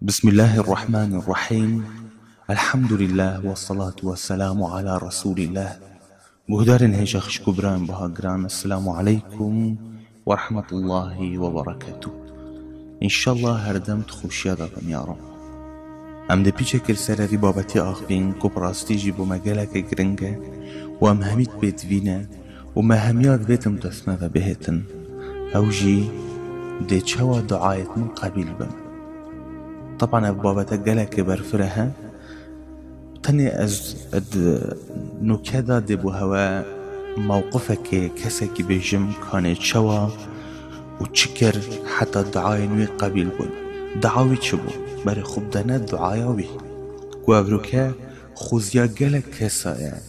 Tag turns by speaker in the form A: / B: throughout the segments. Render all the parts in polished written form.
A: بسم الله الرحمن الرحيم. الحمد لله والصلاة والسلام على رسول الله. بهدارن هجاخش كبران بهاقران. السلام عليكم ورحمة الله وبركاته. إن شاء الله هردمت خوشيا دادم يا رب. ام ده پیچه کر سر بابتی آخوین که پراستیجی بو مگلک گرنگه و ام همید بیتوینه و ما همیاد بیتم تسمه و بهتن اوجی ده چوا دعایت من قبیل بم. طبعا بابتا گلک برفرها تاني از نكذا دبو هوا موقفك كسك بيجم كانت شوا وتشكر حتى دعاي نوي قبيل بون دعاوي تشبو بري خوب دانا دعاياوي كو افروكا خوزيا گلك كسا يعني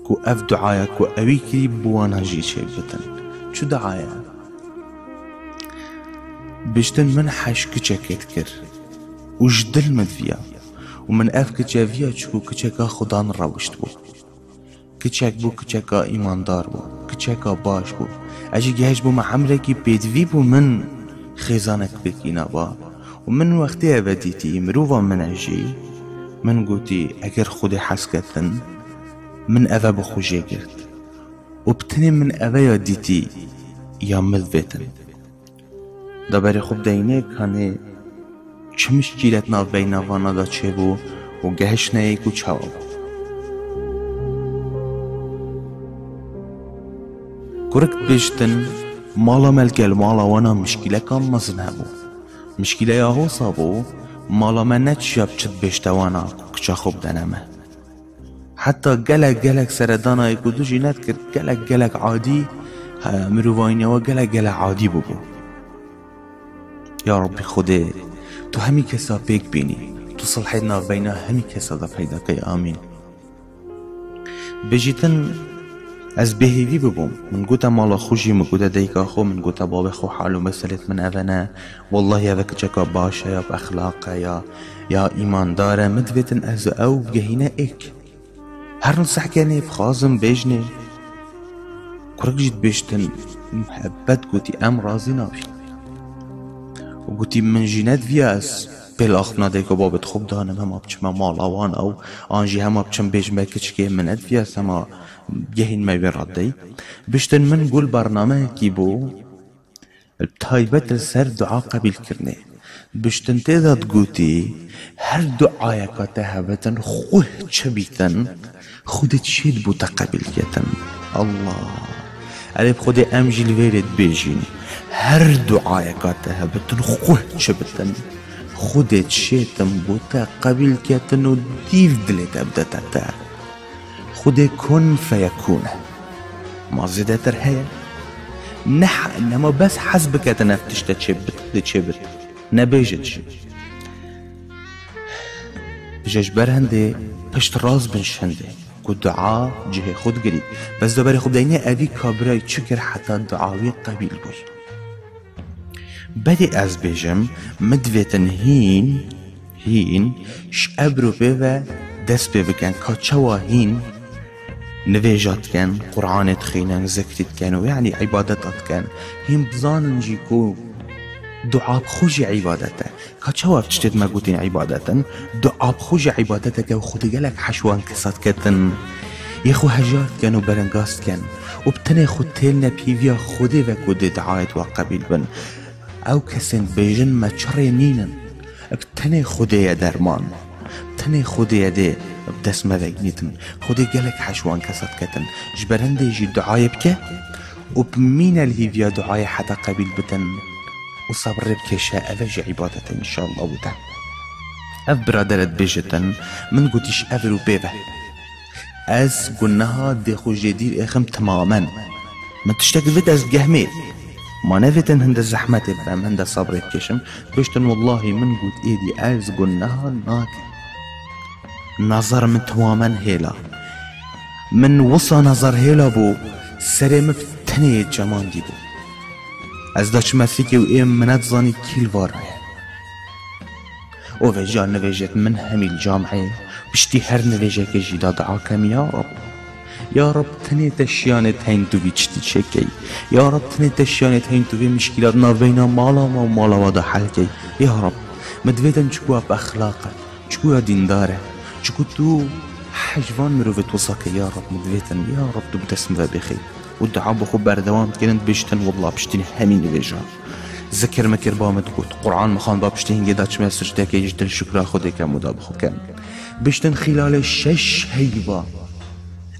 A: كو اف دعايا كو اوي كري بوانا جي شيبتن شو دعايا بيشتن من حش كچكت كر وجدل مدفيا ومن اف كچافيا چكو كچكا خدان روشت بو كچك بو كچكا ايماندار بو كچكا باش بو اجي جهج بو معمركي بيدوي بو من خزانك بكينا با ومن وقتها بديتي مروفا من اجي من قوتي اگر خودي حسكتن من اذا بخوجي قرت وبتني من اذا ديتي يا مذبتن دبري خوب دينيك هاني چه مشکلت ناف بین وانا دا چه بو و گهش نیک و چاو کرکت بشتن مالا ملکل مالا وانا مشکله کام مزن هبو مشکله یا هو صابو مالا من نتشاب چد بشت وانا کچا خوب دنمه حتی گلک سردانا یکو دو جینت کرد گلک عادی مروفاینی و گلک عادی بو یا ربی خوده تو همي كسا بيك بيني تو صلحينا بينا همي كسا دا پیدا كي آمين. بجيتن از بهيوي ببوم من قوتا مالا خوشي من قوتا ديكا خو من قوتا بابا خو حالو مسألت من أذنا والله يا ذاك جاكا باشا يا بأخلاقا يا إيمان دارا مدفتن از أو بجهينا إيك هر نصح كاني بخازم بيجني كورك جيت بيجتن محبت قوتي أم رازي نافي وقلتي من جينات فياس بالاخنا ديكو بابت خوب دانم هما بچما مالاوان او آنجي هما بچم بيجمع كچكي منات فياس هما بيهين ما بين ردي بشتن من قول برنامه كيبو التايبت السر دعا قبيل كرني بشتن تيداد قوتي هر دعايا كاتهبتن خوه چبيتن خودت شيد بو تقبيليتن الله عليب خودي امجي الويرد بيجيني هر دعايا كاتها بتن خوه شبتن خودت شيتم بوتا قبيل كاتن وديف دلت ابدتتا خودي كن فيكون ما زيدتر هيا نح انما بس حسبك تنفتش تشبت نبيجتش بجاج برهندي پشت راز بنشنده كو دعا جهي خود قريب بس دبري خوب ديني ابي كابراي تشكر حتى دعاوي قبيل بوي بدي از بيجم مدويتن هين شابرو بيوه دست بيوكن كاتشوا هين نويجات كان قرآن تخينن زكرت كان ويعني عبادتات كان هين بزانن جيكو دعا بخوجي عبادته كاتشوا بتشتد ما قوتين عبادتا دعا بخوجي عبادتك وخود قالك حشوان كسات كتن يخو هجات كانوا برنقاست كان وبتني خود تيلنا بيفيا خودي وكود دعايت وقبيل بن او كسن بيجن ما تشرينينن بتني خودي يا درمان بتني خودي يا دي بدس ما ذاقنيتن خودي قالك حشوان كسات كتن جبرن دي يجي دعاية بك وبمين اللي فيها دعاية حتى قبيل بتن وصبر بكشاء أفجي عبادة إن شاء الله وده أف برادرت بيجتن من قوتيش أفرو بيبه أز قلناها دي خو جدير إخم تماما ما تشتاك فيت أز جهميل ما نفتن هند الزحمة بام هند صبر بكشم بيجتن والله من قوت إيدي أز قلناها ناك نظر من تماما هيلا من وصى نظر هيلا بو سرم بتنية جمان دي بو از داش مسیکی و ایم منت زانی کیل واره و وجا نویجت من همیل جامعه بشتی هر نویجه که جیدا دعا کم یا رب تنی تشیانت هین تو بیچتی چکی یا رب تنی تشیانت هین تو بی مشکلات نابینا مالا و مالا و دا حل کی یا رب مدویدن چکوها بأخلاقه چکوها دینداره چکو تو حجوان مروفت وصاك يا رب مدویدن يا رب تو بتسم بخير والدعاء بخو بردوام كنت بيشتن والله بشتين همين بيجا ذكر مكر بامد قلت قرآن مخان بابشتين جداش ما سجدك يجدل شكرا خودك مدا بخو كم بشتن خلال 6 هيبا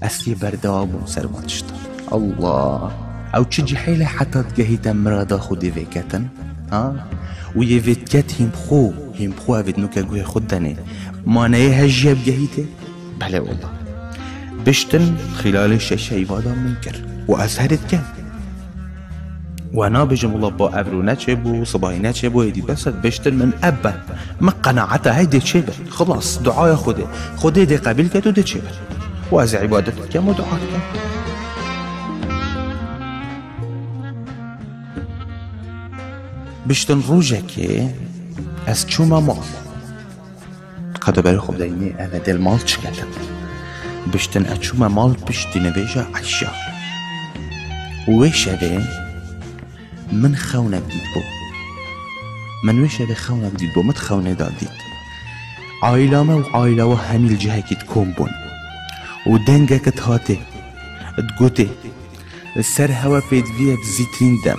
A: اسي بردوام سر ما تشتا الله او تشجي حيلة حتى تجهيت مرادا خودي فيكتن ويفيتكت هم خو افيد نوكا جوه خدني ما نيه هجيب جهيته بله والله بشتن خلال 6 هيبا دا منكر وازهرت كم وانا بجم الله با ابرو نچبو صباحي نچبو يدي بس بشتن من ابا ما قناعته هيدي تشبه خلاص دعاء خودي دي قبيل كتو دي تشبه واز عبادتك كم ودعاء كم بشتن روجك از چوما مال قد بري خوب دايني انا دل مال چكتن بشتن اچوما مال بشتن بيجا عشا ويشبه من خونك ديد بو من ويشبه خونك ديد بو مت خونه داديد عائلامه وعائلة همي الجهة تكون بون ودنگك تهاتي تقوتي السر هوا فيد فيها بزيتين دم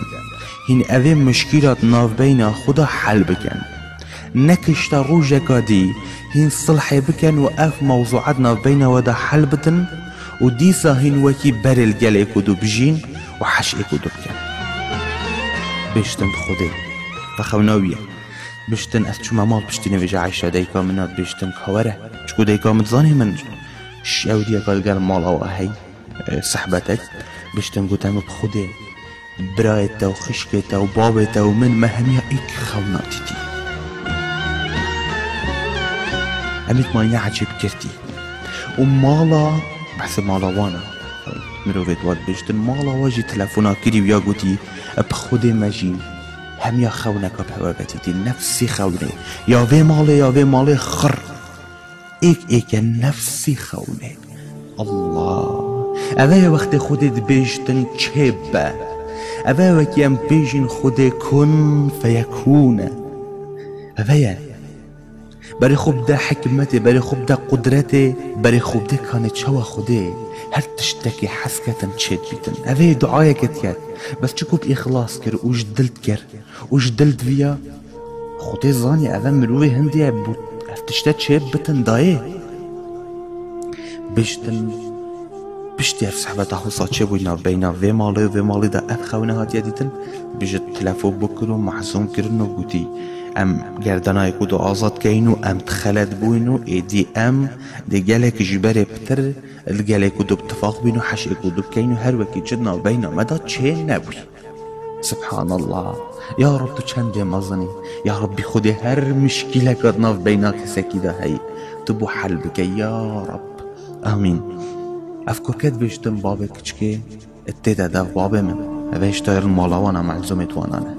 A: هين اوه مشكلات ناف بين خدا حل بكن نكشتا روجكا دي هين صلحي بكن واف موضوعات ناف بين ودا حل بدن وديسا هين وكي برل جالي كدو بجين وحش كدو بكن بشتن بخودي فخوناوية بشتن اشتما مال بشتن وجا عيشا دايكا منات بشتن كواره شكو دايكا متظاني من شاو ديكا القال مالا وهي صحبتك بشتن قوتام بخودي برايتا وخشكتا وبابتا ومن مهمية ايك خوناتي دي اميت ما يعجب كرتي ومالا بحسب مالا وانا مروفيت واد بشتن مالا واجي تلفونا كري ويا قوتي بخودي مجين هم يا خونك بحوابتي دي نفسي خوني يا في مالي خر ايك نفسي خوني الله اوه وقت خودت بشتن چهبه اوه وكيام بيجين خودي كن فيكون اوه بري خوب ده حكمتي بري خوب ده قدرتي بري خوب ده كانت شوا خودي هر تشتكي حسكتن تشيد بيتن اوه دعايا كتيات بس چكو بإخلاص كر وجدلت فيا خودي زاني اوه مروي هندي تشتت تشيد بتن دايه بشتي صحبته حوصات شبوينا بينا في مالي دا افخونه هات يديتن بجد تلفو بكرو محزون كرنو قوتي ام گردنای کدو آزاد کینو ام تخلد بوینو ایدی ام دی گلک جبره بتر الگلک کدو بتفاق بینو حش کدو کینو هر وکی جدنا بينا مدا چه نبوي سبحان الله يا رب تو چند مزني يا ربي خودي هر مشكلة قدنا في بينا كساكي دا هاي تبو حل بك يا رب امين افكر كد بيشتم بابك كچكي اتدا دا بابي من بيشتاير المالاوانا معزومت وانانا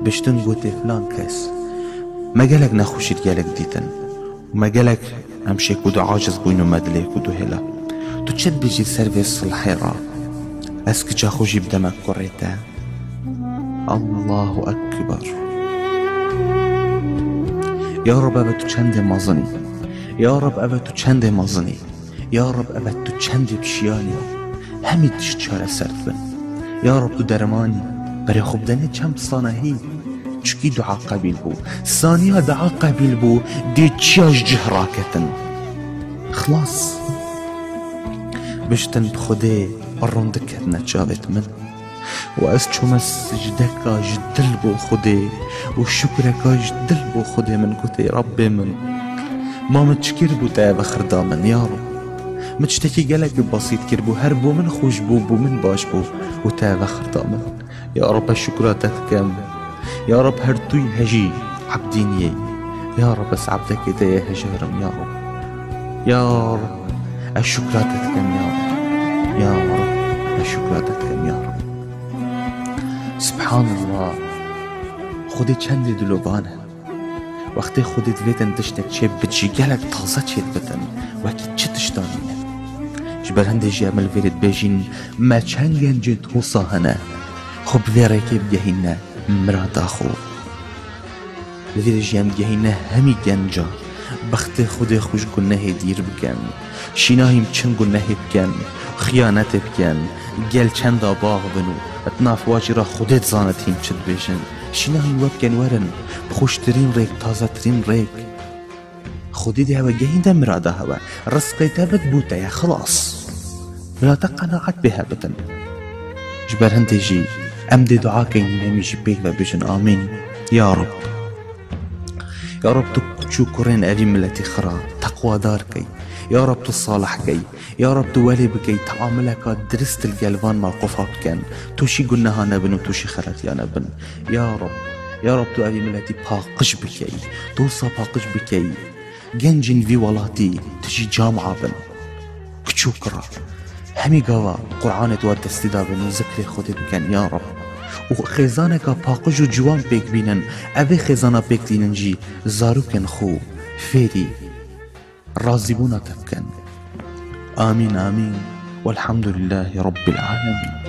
A: بيشتن قوتي فلان كاس ما قالك نخوشيت قالك ديتن وما قالك امشي كودو عاجز بوينو مدلي كودو هلا تو تشد بيجي سيرفيس الحيرة اسك جا خوشي بدمك كوريتا الله اكبر يا رب ابا تو چند مازني يا رب ابا تو چند مازني يا رب ابا تو چند بشياني همي تشتشار سرد بن يا رب تو درماني بري خوب دني چند صانهي چكي دعا قبيل بو ثانية دعا قبيل بو دي تشاج جهراكتن خلاص بشتن بخودي الرندك نتجابت من وأسجم السجدك جدل بو خودي وشكرك جدل بو خودي من قوتي ربي من ما متشكر بو تاب خردامن يا رب متشتكي قلق بسيط كربو هربو من خوش بو من باش بو وتاب خردامن يا رب الشكرات كم يا رب هرتوي هجي عبديني يا رب بس عبدك ايديا هجرم يا رب يا رب الشكرات كم يا رب يا رب الشكرات كم يا رب سبحان الله خودي چند دلوبانه وقتی خودت ویدن دشتک چه بچی گلک تازه چید بدن وکی چه تشتانینه جبر هنده جامل ویرد بیجین ما چنگن جد حوصاهنه خب ویره که بگهینه مراد آخو لذي جيان جهينا همي جنجا بخت خود خوش گناه دیر بکن شیناهیم چند گناه بکن خیانت بکن گل چند باغ بنو اتناف واجی را خودت زانتین چد بیشن شیناهیم وبکن ورن بخوشترین ریک تازه ترین ریک خودی ده هوا جهين ده مراده هوا رزقي تابت بوتا يا خلاص بلا تقناعت بها بتن جبر هندجي أمدي دعاك نميجي بيك بيجن آمين يا رب يا رب تشو كورين أبي ملتي خرا تقوى داركي يا رب تصالح كي يا رب تولي بكي تعاملك درست القلبان مع القفاب كان توشي قلنا هانا بن وتوشي خرات يا نبن يا رب تو أبي ملتي باقش بكي توصى باقش بكي جنجن في ولاتي تجي جامعة بن كتشوكرا همي قوا قرآن تواد استدابن وذكر خودت بكن يا رب وخزانك باقج وجوان بيك بينن أبي خزانة بيك ديننجي زاروكن خو فيري راضبونا تبكن آمين آمين والحمد لله رب العالمين.